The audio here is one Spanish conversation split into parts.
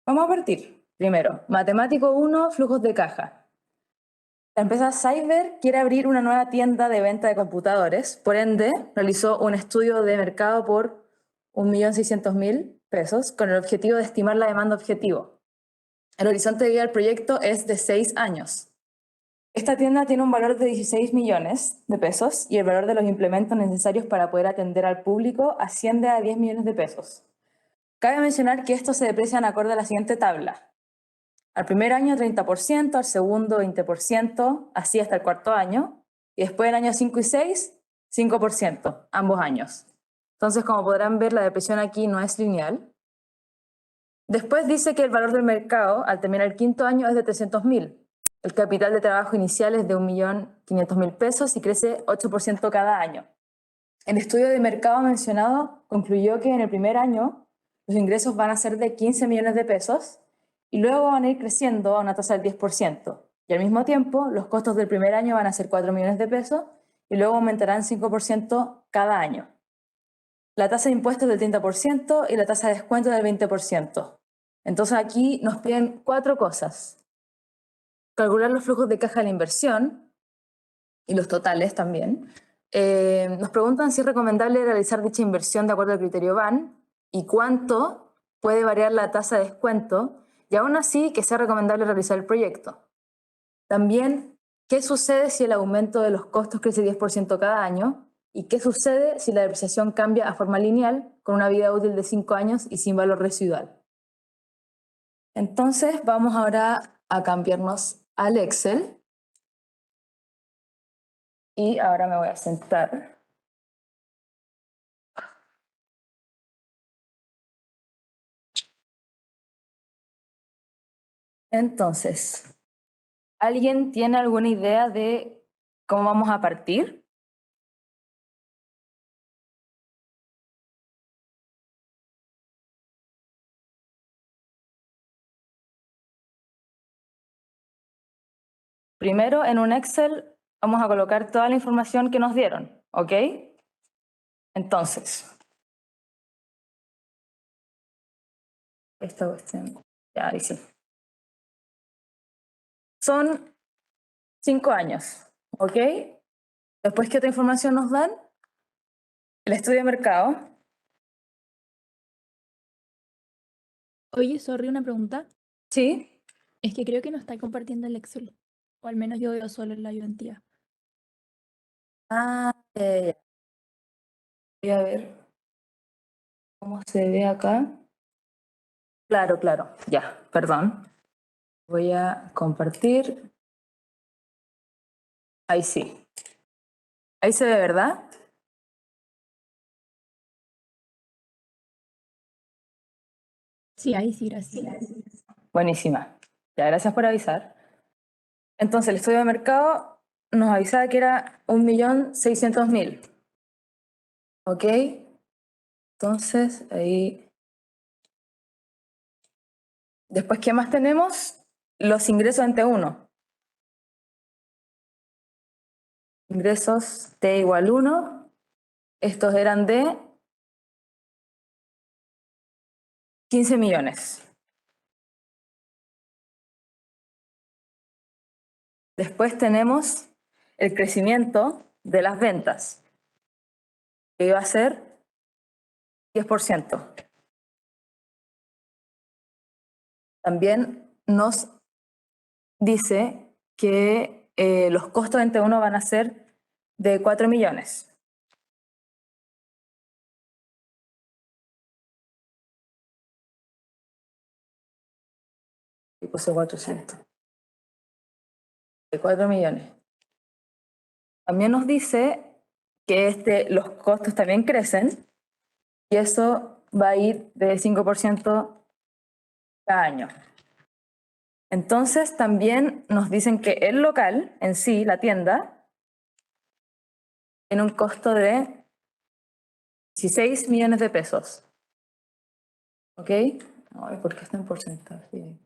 Vamos a partir. Primero, matemático 1, flujos de caja. La empresa Cyber quiere abrir una nueva tienda de venta de computadores, por ende, realizó un estudio de mercado por 1.600.000 pesos con el objetivo de estimar la demanda objetivo. El horizonte de vida del proyecto es de 6 años. Esta tienda tiene un valor de 16 millones de pesos y el valor de los implementos necesarios para poder atender al público asciende a 10 millones de pesos. Cabe mencionar que estos se deprecian acorde a la siguiente tabla. Al primer año 30%, al segundo 20%, así hasta el cuarto año, y después en años 5 y 6, 5%, ambos años. Entonces, como podrán ver, la depresión aquí no es lineal. Después dice que el valor del mercado al terminar el quinto año es de 300.000. El capital de trabajo inicial es de 1.500.000 pesos y crece 8% cada año. El estudio de mercado mencionado concluyó que en el primer año los ingresos van a ser de 15 millones de pesos y luego van a ir creciendo a una tasa del 10%. Y al mismo tiempo, los costos del primer año van a ser 4 millones de pesos y luego aumentarán 5% cada año. La tasa de impuestos del 30% y la tasa de descuento del 20%. Entonces aquí nos piden 4 cosas. Calcular los flujos de caja de la inversión y los totales también. Nos preguntan si es recomendable realizar dicha inversión de acuerdo al criterio BAN y cuánto puede variar la tasa de descuento y aún así que sea recomendable realizar el proyecto. También, ¿qué sucede si el aumento de los costos crece 10% cada año? ¿Y qué sucede si la depreciación cambia a forma lineal con una vida útil de 5 años y sin valor residual? Entonces, vamos ahora a cambiarnos al Excel y ahora me voy a sentar. Entonces, ¿alguien tiene alguna idea de cómo vamos a partir? Primero, en un Excel vamos a colocar toda la información que nos dieron, ¿ok? Entonces, esta cuestión, ya dice. Son 5 años, ¿ok? Después, ¿qué otra información nos dan? El estudio de mercado. Oye, sorry, una pregunta. Sí. Es que creo que no está compartiendo el Excel. O al menos yo veo solo la ayudantía. Ah, voy a ver cómo se ve acá. Claro, claro, ya, perdón. Voy a compartir. Ahí sí. Ahí se ve, ¿verdad? Sí, ahí sí, gracias. Buenísima. Ya, gracias por avisar. Entonces, el estudio de mercado nos avisaba que era 1.600.000. ¿Ok? Entonces, ahí. Después, ¿qué más tenemos? Los ingresos en T1. Ingresos T igual 1. Estos eran de 15 millones. Después tenemos el crecimiento de las ventas, que iba a ser 10%. También nos dice que los costos en T1 van a ser de 4 millones. Y puse 400. De 4 millones. También nos dice que los costos también crecen y eso va a ir de 5% cada año. Entonces también nos dicen que el local en sí, la tienda, tiene un costo de 16 millones de pesos. ¿Ok? Ay, ¿por qué está en porcentaje?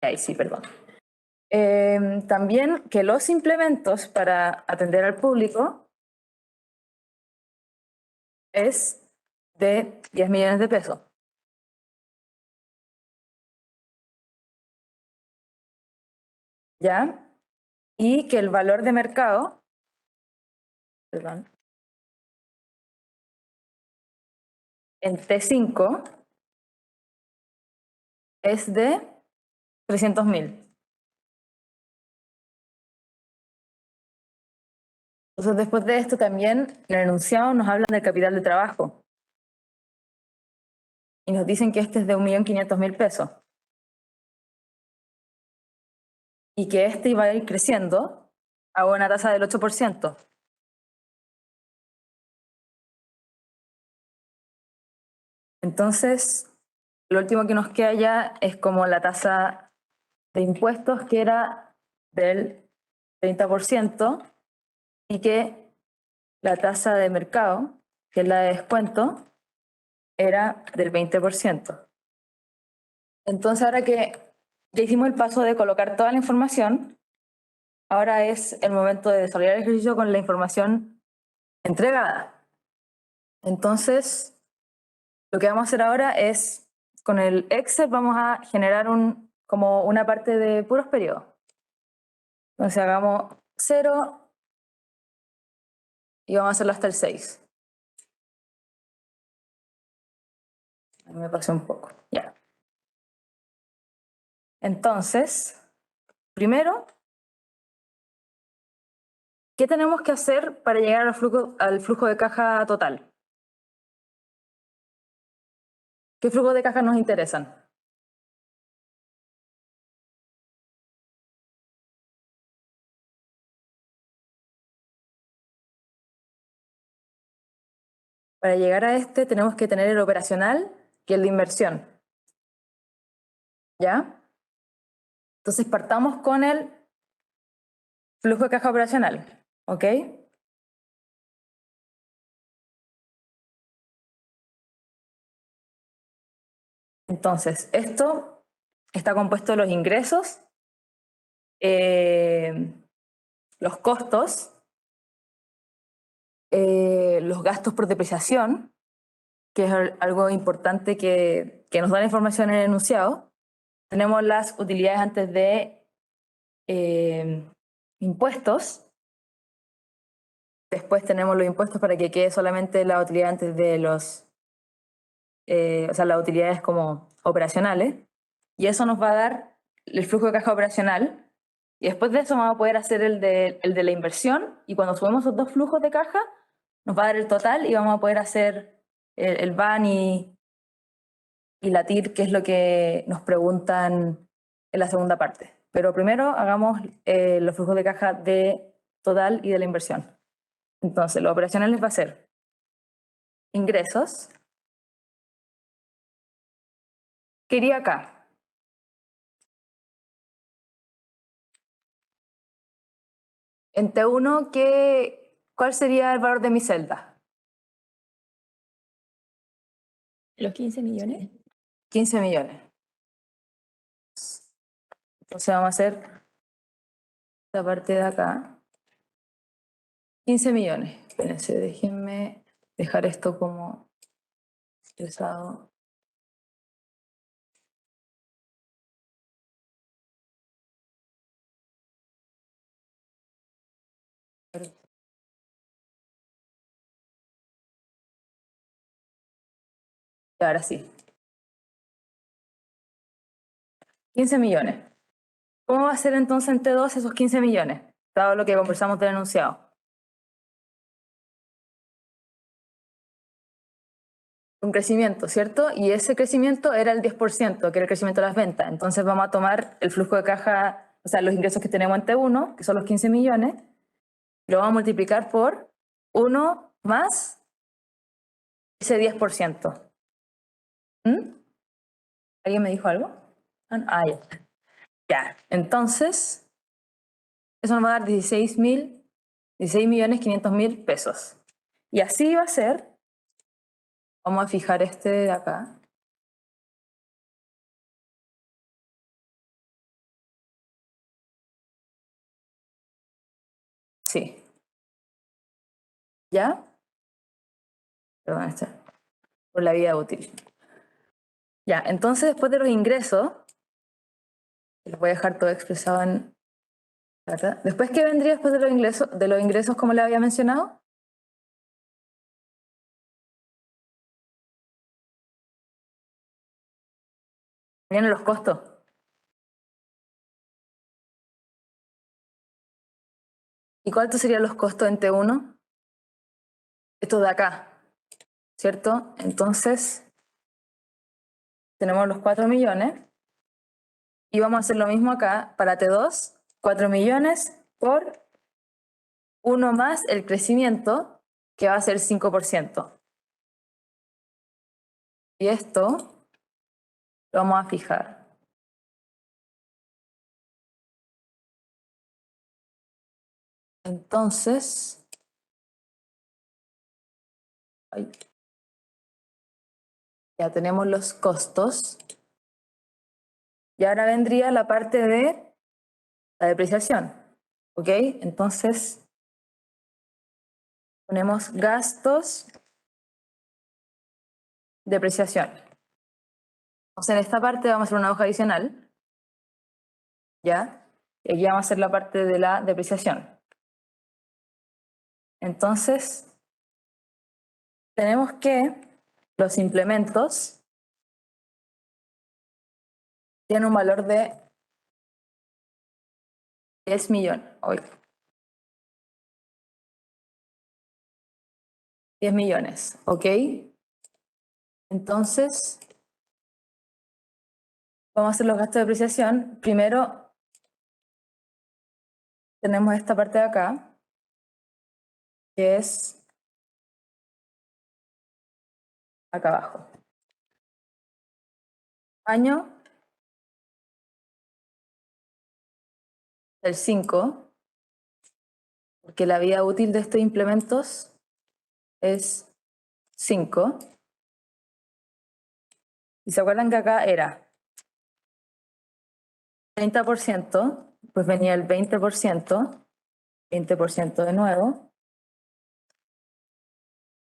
Ahí sí, perdón. También que los implementos para atender al público es de 10 millones de pesos. ¿Ya? Y que el valor de mercado, perdón, en T5 es de 300.000. Entonces, después de esto también, en el enunciado nos hablan del capital de trabajo. Y nos dicen que este es de 1.500.000 pesos. Y que este iba a ir creciendo a una tasa del 8%. Entonces, lo último que nos queda ya es como la tasa de impuestos, que era del 30%, y que la tasa de mercado, que es la de descuento, era del 20%. Entonces, ahora que ya hicimos el paso de colocar toda la información, ahora es el momento de desarrollar el ejercicio con la información entregada. Entonces, lo que vamos a hacer ahora es, con el Excel vamos a generar como una parte de puros periodos. Entonces hagamos 0 y vamos a hacerlo hasta el 6. A mí me pasé un poco, ya. Entonces, primero, ¿qué tenemos que hacer para llegar al flujo de caja total? ¿Qué flujos de caja nos interesan? Para llegar a este tenemos que tener el operacional y el de inversión. ¿Ya? Entonces partamos con el flujo de caja operacional. ¿Ok? Entonces, esto está compuesto de los ingresos, los costos, los gastos por depreciación, que es algo importante que nos da la información en el enunciado. Tenemos las utilidades antes de impuestos. Después tenemos los impuestos para que quede solamente la utilidad antes de los, o sea, las utilidades como operacionales. Y eso nos va a dar el flujo de caja operacional. Y después de eso vamos a poder hacer el de la inversión. Y cuando subimos esos dos flujos de caja, nos va a dar el total y vamos a poder hacer el BAN y la TIR, que es lo que nos preguntan en la segunda parte. Pero primero hagamos los flujos de caja de total y de la inversión. Entonces, los operacionales va a ser ingresos. ¿Qué iría acá? En T1, ¿cuál sería el valor de mi celda? ¿Los 15 millones? 15 millones. Entonces vamos a hacer esta parte de acá. 15 millones. Espérense, déjenme dejar esto como expresado. Y ahora sí. 15 millones. ¿Cómo va a ser entonces en T2 esos 15 millones? Dado lo que conversamos del enunciado. Un crecimiento, ¿cierto? Y ese crecimiento era el 10%, que era el crecimiento de las ventas. Entonces vamos a tomar el flujo de caja, o sea, los ingresos que tenemos en T1, que son los 15 millones, lo vamos a multiplicar por 1 más ese 10%. ¿Mm? ¿Alguien me dijo algo? Ah, ya. Ya, entonces, eso nos va a dar 16.500.000 pesos. Y así va a ser, vamos a fijar este de acá. Sí. ¿Ya? Perdón, por la vida útil. Ya, entonces después de los ingresos, les voy a dejar todo expresado en... ¿verdad? Después, ¿qué vendría después de los ingresos como le había mencionado? Vienen los costos. ¿Y cuántos serían los costos en T1? Estos de acá, ¿cierto? Entonces, tenemos los 4 millones. Y vamos a hacer lo mismo acá para T2, 4 millones por 1 más el crecimiento, que va a ser 5%. Y esto lo vamos a fijar. Entonces, ya tenemos los costos. Y ahora vendría la parte de la depreciación. ¿Ok? Entonces, ponemos gastos, depreciación. Entonces, en esta parte vamos a hacer una hoja adicional. ¿Ya? Y aquí vamos a hacer la parte de la depreciación. Entonces, tenemos que los implementos tienen un valor de 10 millones. Hoy. 10 millones, ¿ok? Entonces, vamos a hacer los gastos de depreciación. Primero, tenemos esta parte de acá, que es acá abajo. Año del 5, porque la vida útil de estos implementos es 5. Y se acuerdan que acá era 30%, pues venía el 20%, 20% de nuevo,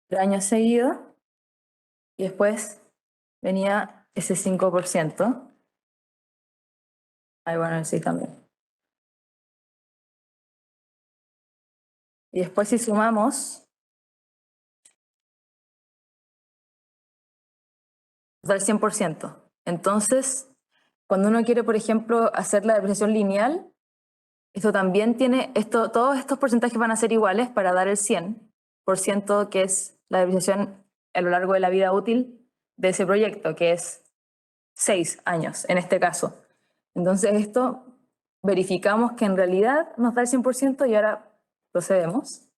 el año seguido, y después venía ese 5%. Ahí bueno, el 6 también. Y después si sumamos, da el 100%. Entonces, cuando uno quiere, por ejemplo, hacer la depreciación lineal, esto también tiene, todos estos porcentajes van a ser iguales para dar el 100%, que es la depreciación a lo largo de la vida útil de ese proyecto, que es 6 años en este caso. Entonces esto verificamos que en realidad nos da el 100% y ahora procedemos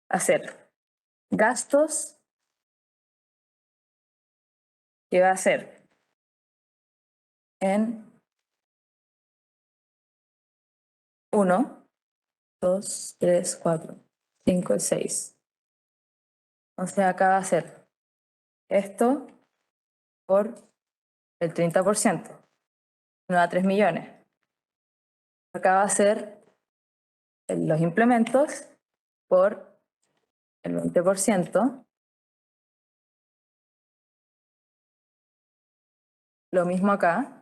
a hacer gastos, que va a ser en 1, 2, 3, 4, 5 y 6. Entonces acá va a ser esto por el 30%, nos da 3 millones. Acá va a ser los implementos por el 20%. Lo mismo acá.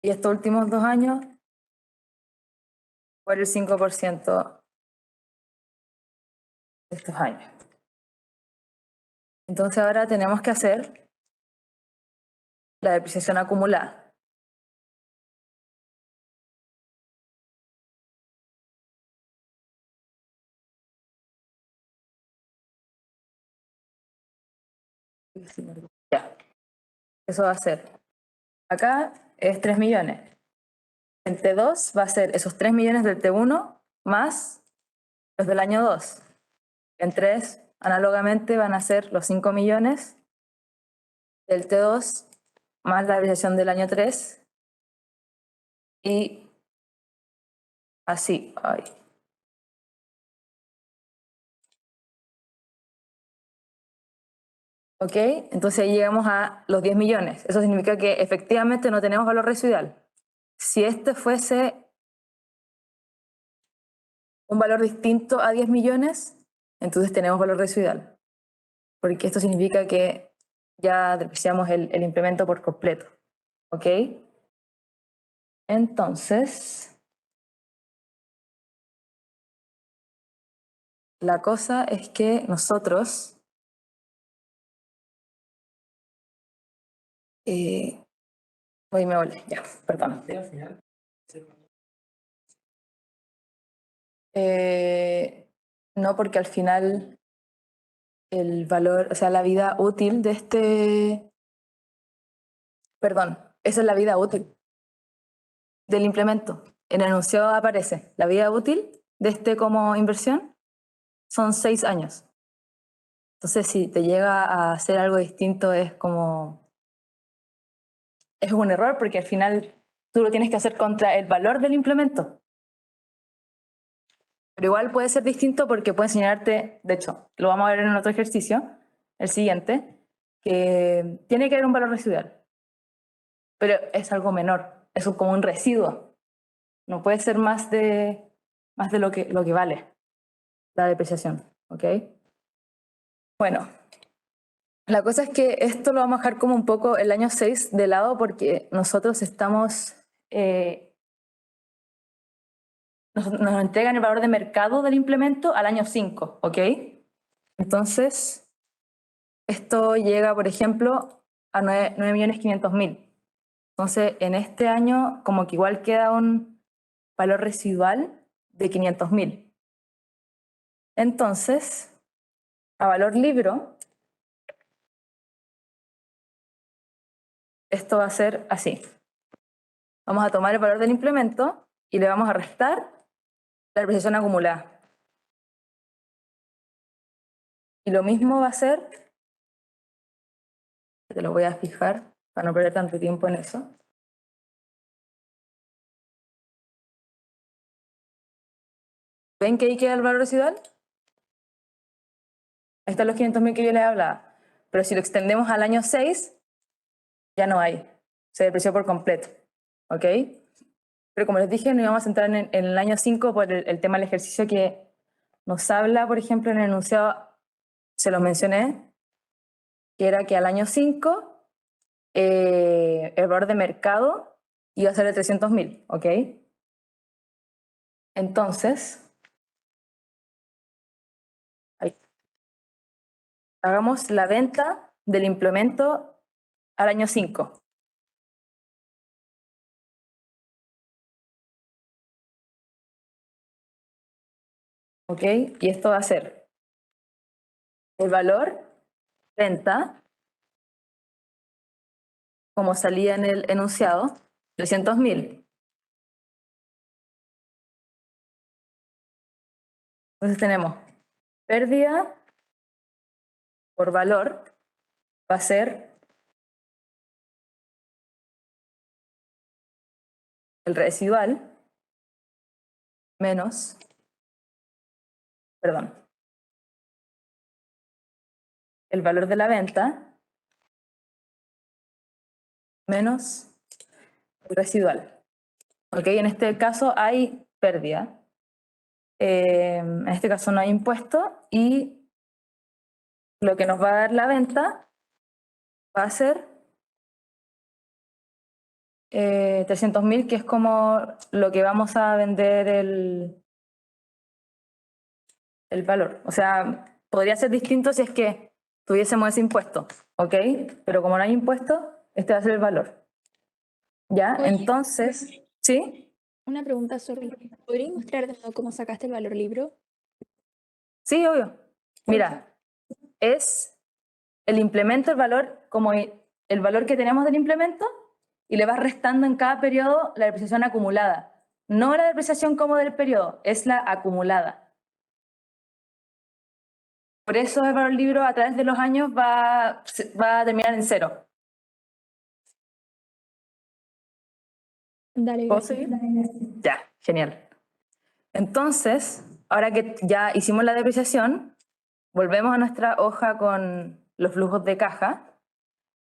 Y estos últimos 2 años por el 5% de estos años. Entonces ahora tenemos que hacer la depreciación acumulada. Ya. Eso va a ser, acá es 3 millones. En T2 va a ser esos 3 millones del T1 más los del año 2. En 3, análogamente, van a ser los 5 millones del T2 más la depreciación del año 3. Y así. Ay. ¿Ok? Entonces ahí llegamos a los 10 millones. Eso significa que efectivamente no tenemos valor residual. Si este fuese un valor distinto a 10 millones, entonces tenemos valor residual. Porque esto significa que ya depreciamos el implemento por completo. ¿Ok? Entonces, la cosa es que nosotros hoy me volé, ya, perdón. No, porque al final el valor, o sea, la vida útil de este... Perdón, esa es la vida útil del implemento. En el enunciado aparece la vida útil de este como inversión son 6 años. Entonces, si te llega a hacer algo distinto, es como... Es un error porque al final tú lo tienes que hacer contra el valor del implemento. Pero igual puede ser distinto porque puede enseñarte, de hecho, lo vamos a ver en otro ejercicio, el siguiente, que tiene que haber un valor residual. Pero es algo menor, es como un residuo. No puede ser más de lo que vale la depreciación. ¿Ok? Bueno, la cosa es que esto lo vamos a dejar como un poco el año 6 de lado porque nosotros estamos... nos entregan el valor de mercado del implemento al año 5, ¿ok? Entonces, esto llega, por ejemplo, a 9.500.000. Entonces, en este año, como que igual queda un valor residual de 500.000. Entonces, a valor libro, esto va a ser así. Vamos a tomar el valor del implemento y le vamos a restar la depreciación acumulada. Y lo mismo va a ser, te lo voy a fijar para no perder tanto tiempo en eso. ¿Ven que ahí queda el valor residual? Ahí están los 500.000 que yo les hablaba. Pero si lo extendemos al año 6, ya no hay. Se depreció por completo. ¿Ok? Pero como les dije, nos íbamos a centrar en el año 5 por el tema del ejercicio que nos habla, por ejemplo, en el enunciado, se los mencioné, que era que al año 5 el valor de mercado iba a ser de 300.000. ¿Ok? Entonces, ahí, hagamos la venta del implemento al año 5. ¿Ok? Y esto va a ser el valor venta, como salía en el enunciado, 300.000. Entonces tenemos pérdida por valor, va a ser el residual menos, perdón, el valor de la venta menos el residual. ¿Ok? En este caso hay pérdida. En este caso no hay impuesto y lo que nos va a dar la venta va a ser 300.000, que es como lo que vamos a vender el valor. O sea, podría ser distinto si es que tuviésemos ese impuesto, ¿ok? Pero como no hay impuesto, este va a ser el valor. ¿Ya? Oye, Entonces, ¿sí? una pregunta, sorry. ¿Podrías mostrar de nuevo cómo sacaste el valor libro? Sí, obvio. Mira, es el implemento, el valor, como el valor que tenemos del implemento, y le vas restando en cada periodo la depreciación acumulada. No la depreciación como del periodo, es la acumulada. Por eso el valor libro a través de los años va a terminar en 0. Dale, ¿Puedo gracias. seguir? Ya, genial. Entonces, ahora que ya hicimos la depreciación, volvemos a nuestra hoja con los flujos de caja.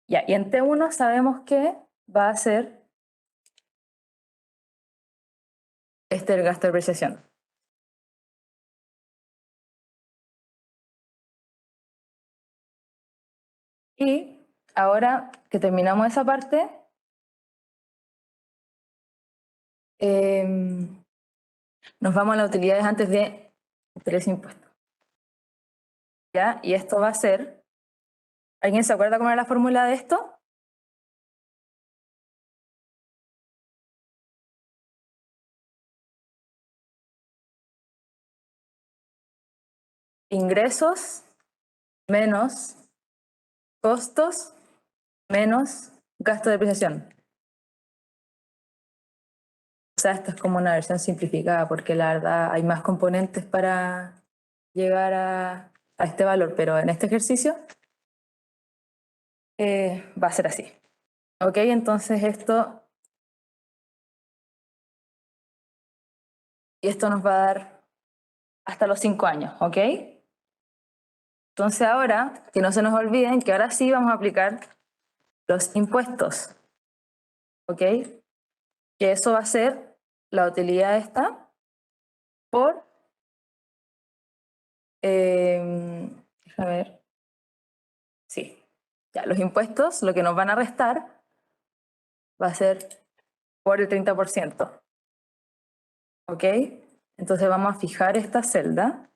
Ya, y en T1 sabemos que va a ser el gasto de depreciación. Y ahora que terminamos esa parte, nos vamos a las utilidades antes de interés e impuestos. ¿Ya? Y esto va a ser... ¿Alguien se acuerda cómo era la fórmula de esto? Ingresos menos costos menos gasto de depreciación. O sea, esto es como una versión simplificada porque la verdad hay más componentes para llegar a este valor, pero en este ejercicio va a ser así. ¿Ok? Entonces esto... Y esto nos va a dar hasta los 5 años, ¿ok? Entonces ahora, que no se nos olviden que ahora sí vamos a aplicar los impuestos, ¿ok? Que eso va a ser la utilidad esta por... déjame ver. Sí, ya, los impuestos, lo que nos van a restar va a ser por el 30%, ¿ok? Entonces vamos a fijar esta celda.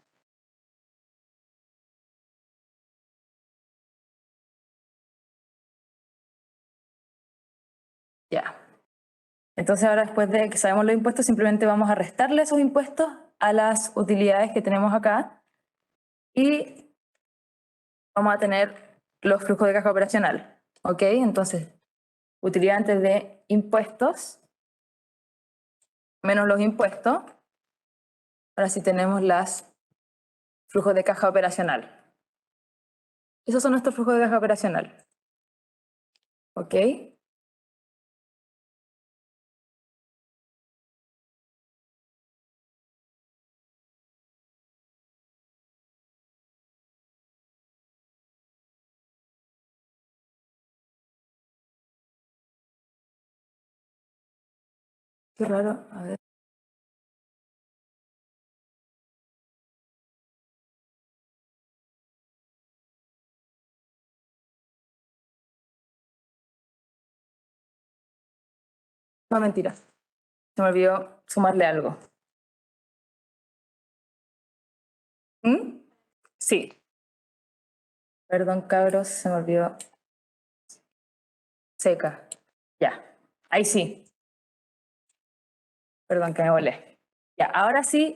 Ya. Entonces ahora después de que sabemos los impuestos, simplemente vamos a restarle esos impuestos a las utilidades que tenemos acá y vamos a tener los flujos de caja operacional, ¿ok? Entonces, utilidad antes de impuestos menos los impuestos. Ahora sí tenemos los flujos de caja operacional. Esos son nuestros flujos de caja operacional, ¿ok? Qué raro, a ver. No, mentira. Se me olvidó sumarle algo. ¿Mm? Sí. Perdón, cabros, se me olvidó. Seca. Ya. Ahí sí. Perdón que me volé. Ya, ahora sí,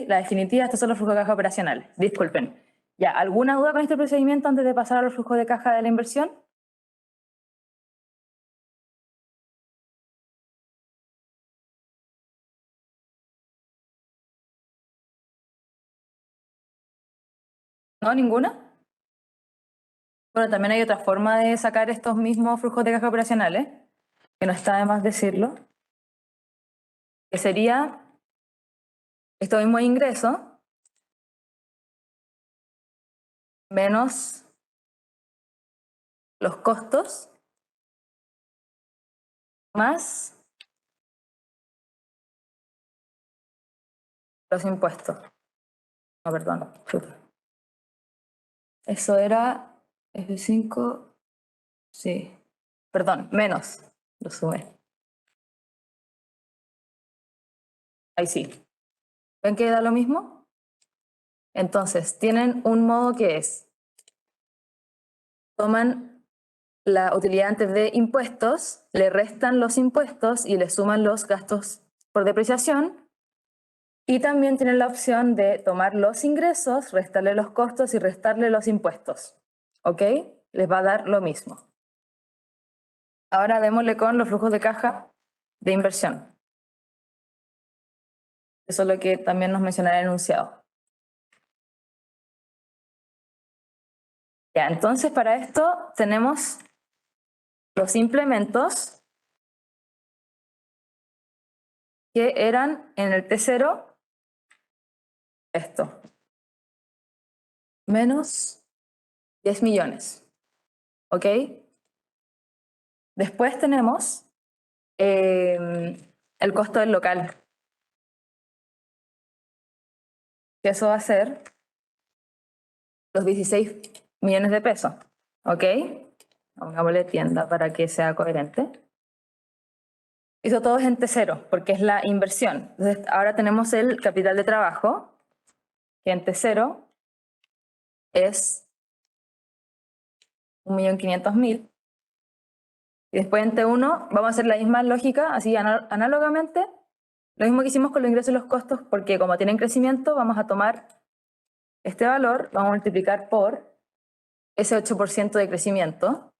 la definitiva, estos son los flujos de caja operacional. Disculpen. Ya, ¿alguna duda con este procedimiento antes de pasar a los flujos de caja de la inversión? ¿No? ¿Ninguna? Bueno, también hay otra forma de sacar estos mismos flujos de caja operacionales, que no está de más decirlo, que sería estos mismos ingresos menos los costos más los impuestos. No, perdón. Chuta. Eso era F5, sí. Perdón, menos. Lo sumé. Ahí sí. ¿Ven que da lo mismo? Entonces, tienen un modo que es, toman la utilidad antes de impuestos, le restan los impuestos y le suman los gastos por depreciación. Y también tienen la opción de tomar los ingresos, restarle los costos y restarle los impuestos. ¿Ok? Les va a dar lo mismo. Ahora démosle con los flujos de caja de inversión. Eso es lo que también nos mencionará el enunciado. Ya, entonces para esto tenemos los implementos que eran en el T0 esto. Menos 10 millones. ¿Ok? Después tenemos el costo del local. Que eso va a ser los 16 millones de pesos. ¿Ok? Pongámosle tienda para que sea coherente. Eso todo es en T0, porque es la inversión. Entonces, ahora tenemos el capital de trabajo, que en T0 es 1.500.000. Y después en T1 vamos a hacer la misma lógica, así análogamente, lo mismo que hicimos con los ingresos y los costos, porque como tienen crecimiento, vamos a tomar este valor, vamos a multiplicar por ese 8% de crecimiento.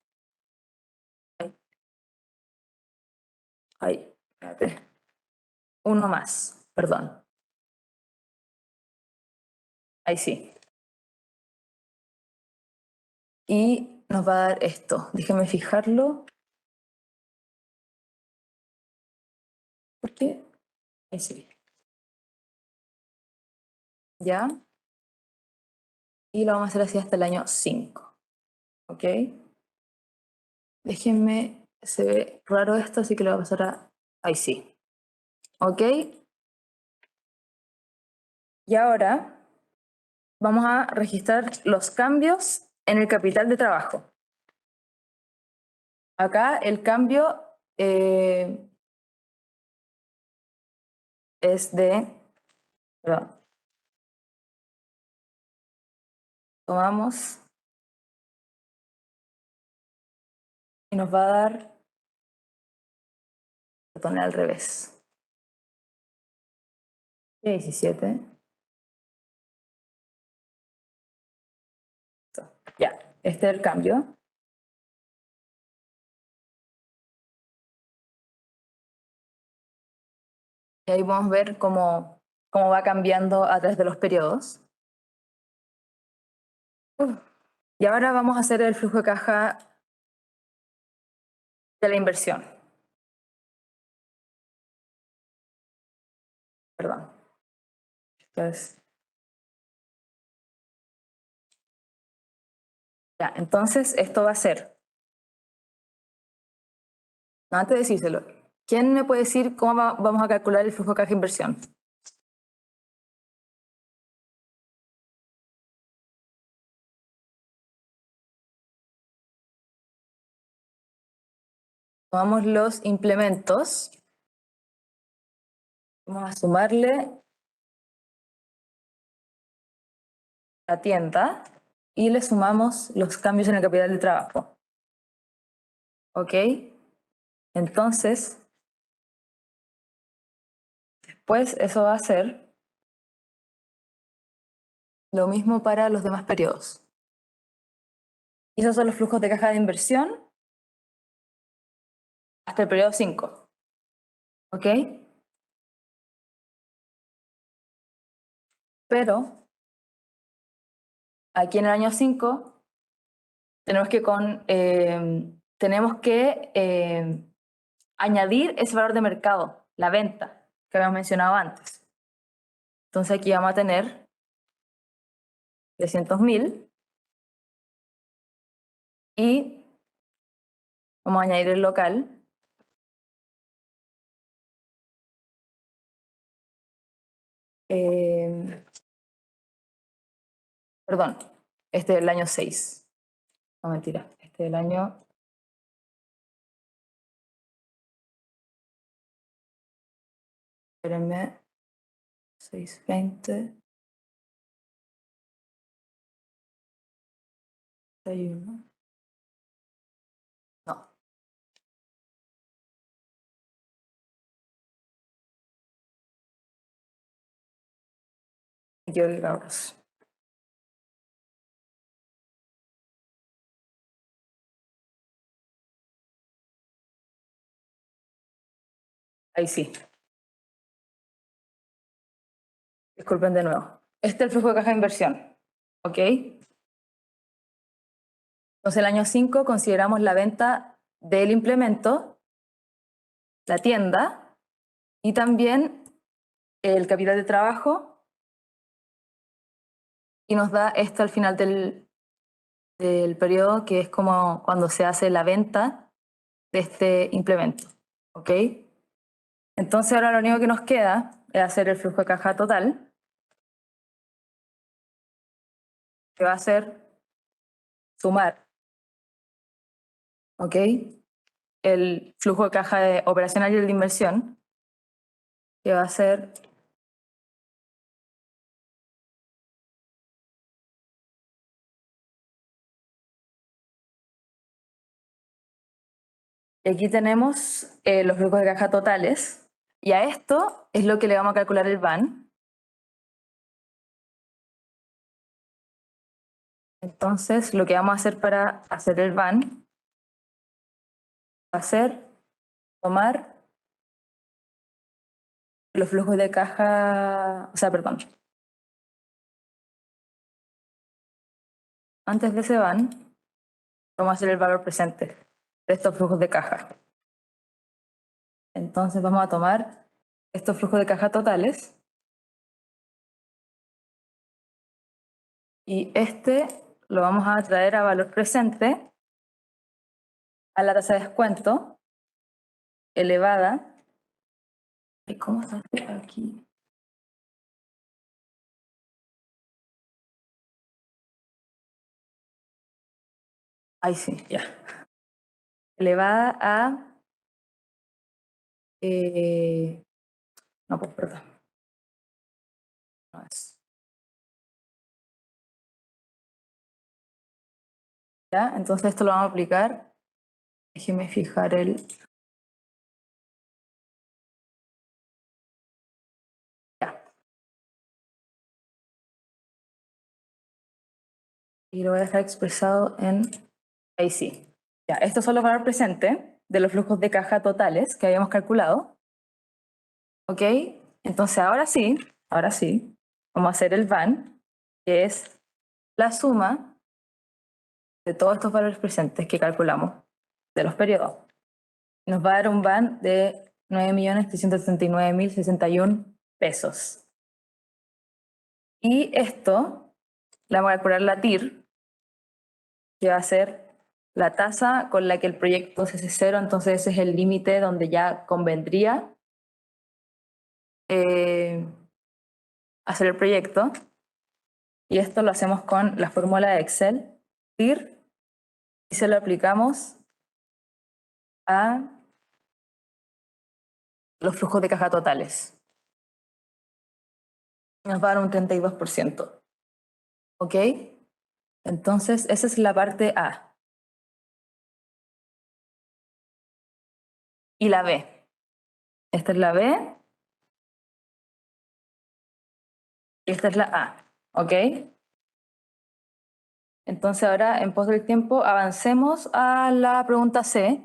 Ahí, espérate. Uno más, perdón. Ahí sí. Y nos va a dar esto. Déjenme fijarlo. ¿Por qué? Ahí sí. ¿Ya? Y lo vamos a hacer así hasta el año 5. ¿Ok? Déjenme, se ve raro esto, así que lo voy a pasar a... Ahí sí. ¿Ok? Y ahora vamos a registrar los cambios en el capital de trabajo. Acá el cambio es de... Perdón. Tomamos y nos va a dar... Lo pone al revés. 17. Ya, este es el cambio. Y ahí podemos ver cómo va cambiando a través de los periodos. Y ahora vamos a hacer el flujo de caja de la inversión. Perdón. Ya, entonces esto va a ser... No, antes de decírselo, ¿quién me puede decir cómo vamos a calcular el flujo de caja de inversión? Tomamos los implementos, vamos a sumarle la tienda y le sumamos los cambios en el capital de trabajo. ¿Ok? Entonces, pues eso va a ser lo mismo para los demás periodos. Y esos son los flujos de caja de inversión hasta el periodo 5. ¿Ok? Pero aquí en el año 5 tenemos que añadir ese valor de mercado, la venta, que habíamos mencionado antes. Entonces aquí vamos a tener 300.000 y vamos a añadir el local. Perdón, este es el año 6. No, mentira, este es el año... Espérenme. 620. 31. No. Me equivoqué, cabros. Ahí sí. Disculpen de nuevo. Este es el flujo de caja de inversión. ¿Ok? Entonces, el año 5 consideramos la venta del implemento, la tienda y también el capital de trabajo y nos da esto al final del del periodo, que es como cuando se hace la venta de este implemento. ¿Ok? Entonces ahora lo único que nos queda es hacer el flujo de caja total, que va a ser sumar, ¿ok? El flujo de caja operacional y el de inversión, que va a ser y aquí tenemos los flujos de caja totales, y a esto es lo que le vamos a calcular el VAN. Entonces, lo que vamos a hacer para hacer el VAN va a ser tomar los flujos de caja, o sea, perdón, antes de ese VAN, vamos a hacer el valor presente de estos flujos de caja. Entonces vamos a tomar estos flujos de caja totales y este lo vamos a traer a valor presente a la tasa de descuento elevada. ¿Y cómo está aquí? Ahí sí, ya. Elevada a... no, pues perdón. No es. ¿Ya? Entonces esto lo vamos a aplicar. Déjeme fijar el... Ya. Y lo voy a dejar expresado en... Ahí sí. Ya, estos son los valores presentes de los flujos de caja totales que habíamos calculado. ¿Ok? Entonces ahora sí, vamos a hacer el VAN, que es la suma de todos estos valores presentes que calculamos de los periodos. Nos va a dar un VAN de 9.379.061 pesos. Y esto le vamos a calcular la TIR, que va a ser la tasa con la que el proyecto se hace cero, entonces ese es el límite donde ya convendría hacer el proyecto. Y esto lo hacemos con la fórmula de Excel, TIR, y se lo aplicamos a los flujos de caja totales. Nos va a dar un 32%. ¿Ok? Entonces, esa es la parte A. Y la B. Esta es la B. Y esta es la A. ¿Ok? Entonces ahora, en pos del tiempo, avancemos a la pregunta C,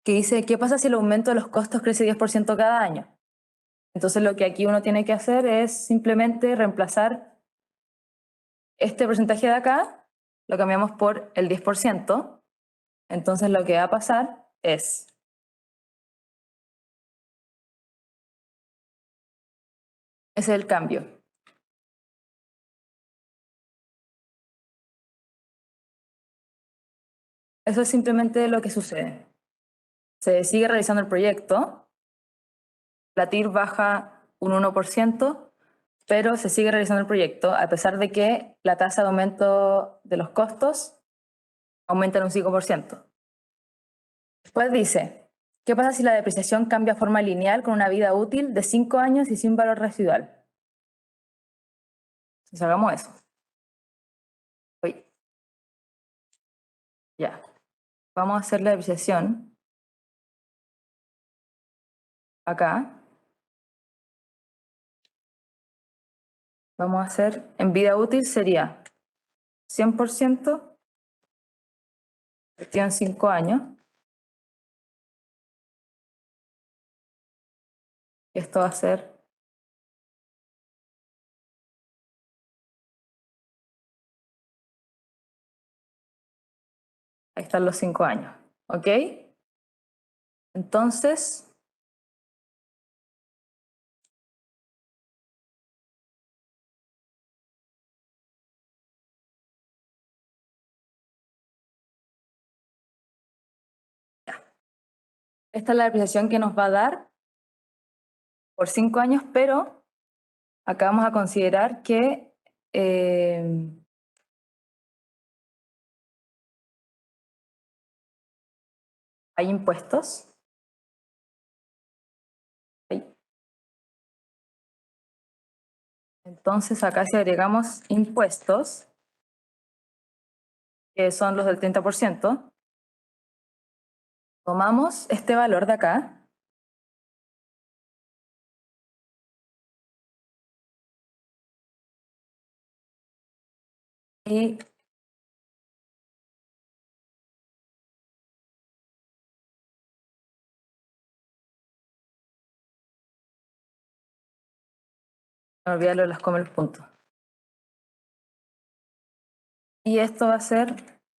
que dice, ¿qué pasa si el aumento de los costos crece 10% cada año? Entonces lo que aquí uno tiene que hacer es simplemente reemplazar este porcentaje de acá, lo cambiamos por el 10%. Entonces lo que va a pasar es ese es el cambio. Eso es simplemente lo que sucede. Se sigue realizando el proyecto, la TIR baja un 1%, pero se sigue realizando el proyecto a pesar de que la tasa de aumento de los costos aumenta en un 5%. Después dice, ¿qué pasa si la depreciación cambia a forma lineal con una vida útil de 5 años y sin valor residual? Entonces hagamos eso. Uy, ya. Vamos a hacer la depreciación acá. Vamos a hacer, en vida útil sería 100%, en 5 años. Esto va a ser, ahí están los 5 años. ¿Ok? Entonces, Esta es la depreciación que nos va a dar por 5 años, pero acá vamos a considerar que hay impuestos. Entonces acá si agregamos impuestos, que son los del 30%, tomamos este valor de acá y no olvidarlo de las comas y los puntos. Y esto va a ser,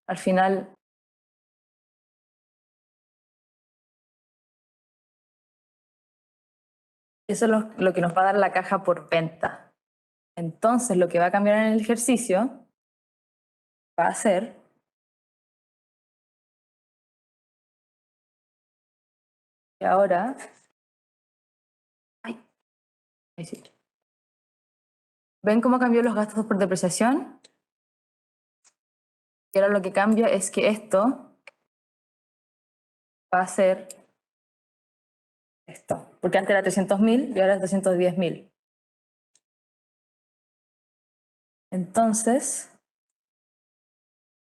al final, eso es lo que nos va a dar la caja por venta. Entonces, lo que va a cambiar en el ejercicio va a ser que ahora... Ay, ahí sí. ¿Ven cómo cambió los gastos por depreciación? Y ahora lo que cambia es que esto va a ser esto, porque antes era 300.000 y ahora es 210.000. Entonces,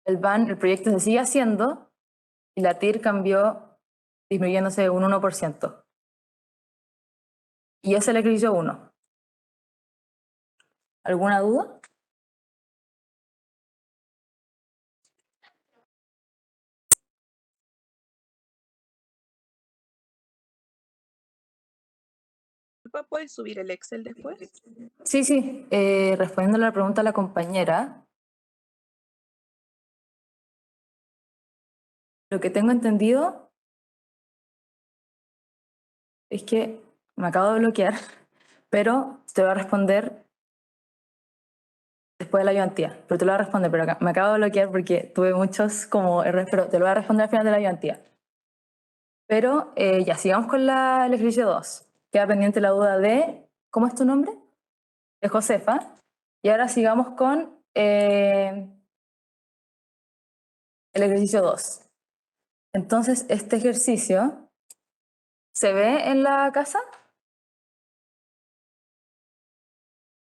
el proyecto se sigue haciendo y la TIR cambió disminuyéndose un 1%. Y ese es el ejercicio 1. ¿Alguna duda? ¿Puedes subir el Excel después? Sí, sí. Respondiendo a la pregunta de la compañera, lo que tengo entendido es que me acabo de bloquear, pero te voy a responder después de la ayudantía. Pero te lo voy a responder, pero me acabo de bloquear porque tuve muchos como errores, pero te lo voy a responder al final de la ayudantía. Pero ya, sigamos con el ejercicio 2. Queda pendiente la duda de, ¿cómo es tu nombre? De Josefa. Y ahora sigamos con el ejercicio 2. Entonces, este ejercicio, ¿se ve en la casa?